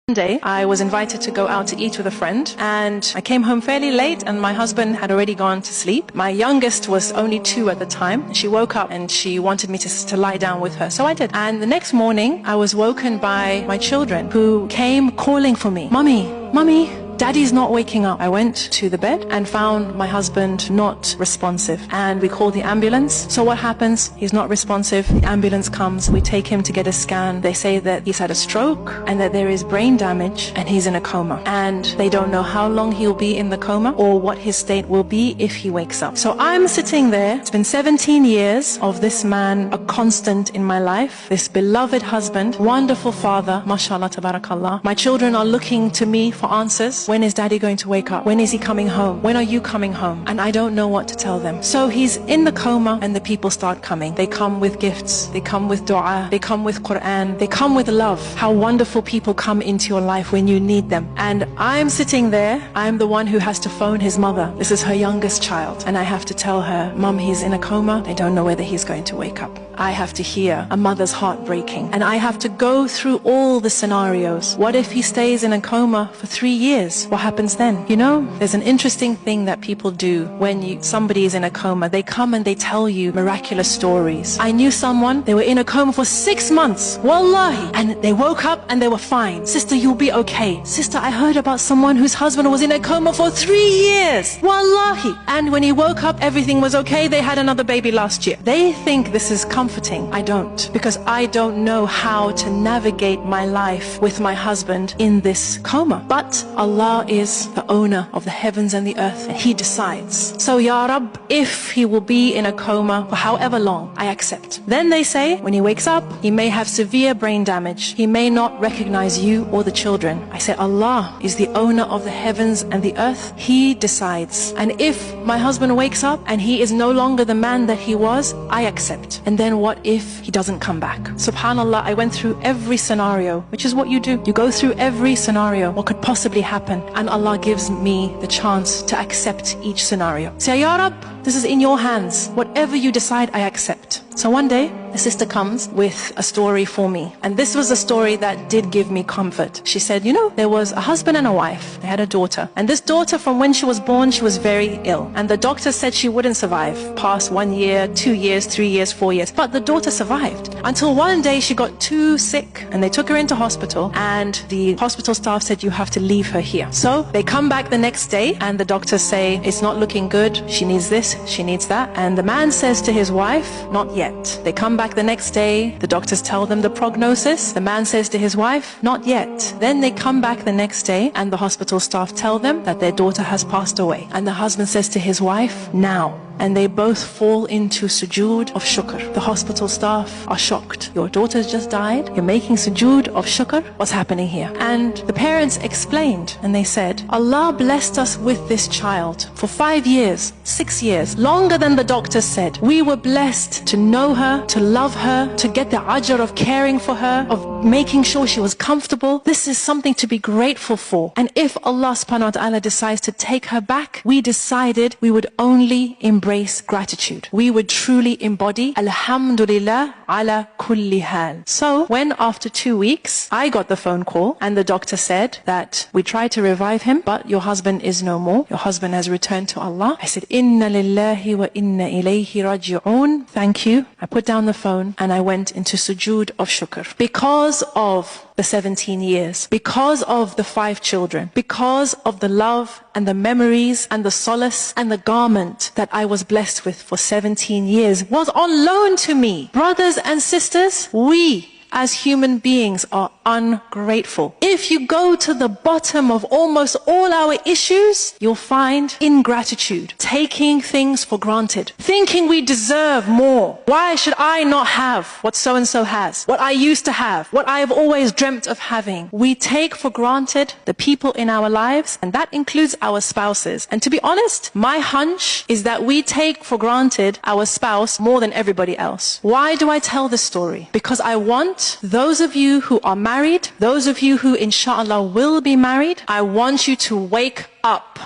One day, I was invited to go out to eat with a friend, and I came home fairly late and my husband had already gone to sleep. My youngest was only 2 at the time. She woke up and she wanted me to lie down with her, so I did. And the next morning, I was woken by my children who came calling for me. Mummy, Mummy, Daddy's not waking up. I went to the bed and found my husband not responsive, and we called the ambulance. So what happens? He's not responsive. The ambulance comes. We take him to get a scan. They say that he's had a stroke and that there is brain damage and he's in a coma. And they don't know how long he'll be in the coma or what his state will be if he wakes up. So I'm sitting there. It's been 17 years of this man, a constant in my life, this beloved husband, wonderful father, mashallah, tabarakallah. My children are looking to me for answers. When is Daddy going to wake up? When is he coming home? When are you coming home? And I don't know what to tell them. So he's in the coma and the people start coming. They come with gifts. They come with dua. They come with Quran. They come with love. How wonderful people come into your life when you need them. And I'm sitting there. I'm the one who has to phone his mother. This is her youngest child. And I have to tell her, Mum, he's in a coma. They don't know whether he's going to wake up. I have to hear a mother's heart breaking. And I have to go through all the scenarios. What if he stays in a coma for 3 years? What happens then? You know, there's an interesting thing that people do when somebody is in a coma. They come and they tell you miraculous stories. I knew someone, they were in a coma for 6 months. Wallahi. And they woke up and they were fine. Sister, you'll be okay. Sister, I heard about someone whose husband was in a coma for 3 years. Wallahi. And when he woke up, everything was okay. They had another baby last year. They think this is comforting. I don't, because I don't know how to navigate my life with my husband in this coma. But Allah is the owner of the heavens and the earth, and He decides. So Ya Rab, if he will be in a coma for however long, I accept. Then they say, when he wakes up, he may have severe brain damage. He may not recognize you or the children. I say, Allah is the owner of the heavens and the earth. He decides. And if my husband wakes up and he is no longer the man that he was, I accept. And then what if he doesn't come back? Subhanallah, I went through every scenario, which is what you do. You go through every scenario, what could possibly happen, and Allah gives me the chance to accept each scenario. Say, Ya Rab, this is in your hands. Whatever you decide, I accept. So one day, a sister comes with a story for me. And this was a story that did give me comfort. She said, you know, there was a husband and a wife. They had a daughter. And this daughter, from when she was born, she was very ill. And the doctor said she wouldn't survive past 1 year, 2 years, 3 years, 4 years. But the daughter survived. Until one day she got too sick and they took her into hospital. And the hospital staff said, you have to leave her here. So they come back the next day and the doctors say, it's not looking good. She needs this, she needs that. And the man says to his wife, not yet. They come back the next day, the doctors tell them the prognosis. The man says to his wife, not yet. Then they come back the next day and the hospital staff tell them that their daughter has passed away. And the husband says to his wife, now. And they both fall into sujood of shukr. The hospital staff are shocked. Your daughter's just died. You're making sujood of shukr. What's happening here? And the parents explained and they said, Allah blessed us with this child for 5 years, 6 years, longer than the doctors said. We were blessed to know her, to love her, to get the ajr of caring for her, of making sure she was comfortable. This is something to be grateful for. And if Allah subhanahu wa ta'ala decides to take her back, we decided we would only embrace gratitude. We would truly embody Alhamdulillah ala kulli hal. So when after 2 weeks I got the phone call and the doctor said that we tried to revive him, but your husband is no more. Your husband has returned to Allah. I said, Inna lillahi wa inna ilayhi raji'un. Thank you. I put down the phone and I went into sujood of shukr. Because of the 17 years, because of the 5 children, because of the love and the memories and the solace and the garment that I was blessed with for 17 years was on loan to me. Brothers and sisters, we as human beings are ungrateful. If you go to the bottom of almost all our issues, you'll find ingratitude, taking things for granted, thinking we deserve more. Why should I not have what so-and-so has, what I used to have, what I have always dreamt of having? We take for granted the people in our lives, and that includes our spouses. And to be honest, my hunch is that we take for granted our spouse more than everybody else. Why do I tell this story? Because I want those of you who are married, those of you who inshallah will be married, I want you to wake up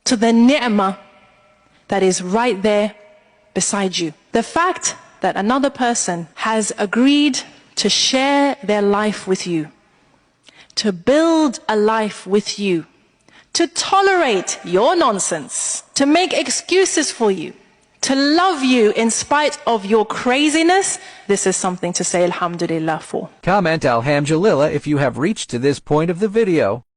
to the ni'mah that is right there beside you. The fact that another person has agreed to share their life with you to build a life with you, to tolerate your nonsense, to make excuses for you, to love you in spite of your craziness, this is something to say alhamdulillah for. Comment alhamdulillah if you have reached to this point of the video.